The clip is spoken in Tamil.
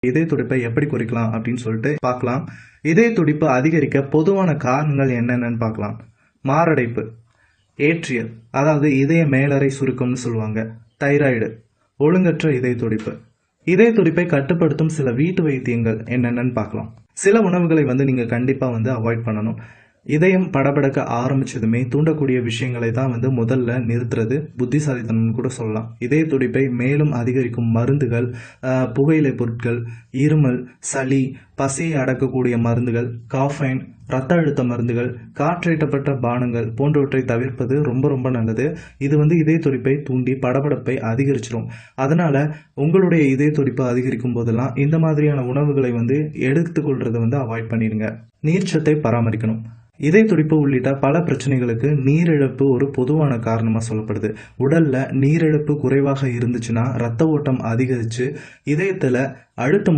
இதய துடிப்பை எப்படி குறைக்கலாம் அப்படின்னு சொல்லிட்டு பார்க்கலாம். இதய துடிப்பு அதிகரிக்க பொதுவான காரணங்கள் என்னென்னு பார்க்கலாம். மாரடைப்பு, ஏற்றியல் அதாவது இதய மேலறை சுருக்கம்னு சொல்லுவாங்க, தைராய்டு, ஒழுங்கற்ற இதய துடிப்பு. இதய துடிப்பை கட்டுப்படுத்தும் சில வீட்டு வைத்தியங்கள் என்னென்னு பார்க்கலாம். சில உணவுகளை நீங்க கண்டிப்பா அவாய்ட் பண்ணணும். இதயம் படபடக்க ஆரம்பிச்சதுமே தூண்டக்கூடிய விஷயங்களை தான் முதல்ல நிறுத்துறது புத்திசாலித்தனம் கூட சொல்லலாம். இதய துடிப்பை மேலும் அதிகரிக்கும் மருந்துகள், புகையிலை பொருட்கள், இருமல், சளி, பசியை அடக்கக்கூடிய மருந்துகள், காஃபைன், இரத்த அழுத்த மருந்துகள், காற்றேற்றப்பட்ட பானங்கள் போன்றவற்றை தவிர்ப்பது ரொம்ப ரொம்ப நல்லது. இது இதய துடிப்பை தூண்டி படபடப்பை அதிகரிச்சிடும். அதனால உங்களுடைய இதய துடிப்பு அதிகரிக்கும் போதெல்லாம் இந்த மாதிரியான உணவுகளை எடுத்துக்கொள்றதை அவாய்ட் பண்ணிடுங்க. நீர்ச்சத்தை பராமரிக்கணும். இதய துடிப்பு உள்ளிட்ட பல பிரச்சனைகளுக்கு நீரிழப்பு ஒரு பொதுவான காரணமாக சொல்லப்படுது. உடல்ல நீரிழப்பு குறைவாக இருந்துச்சுன்னா ரத்த ஓட்டம் அதிகரித்து இதயத்தில் அழுத்தம்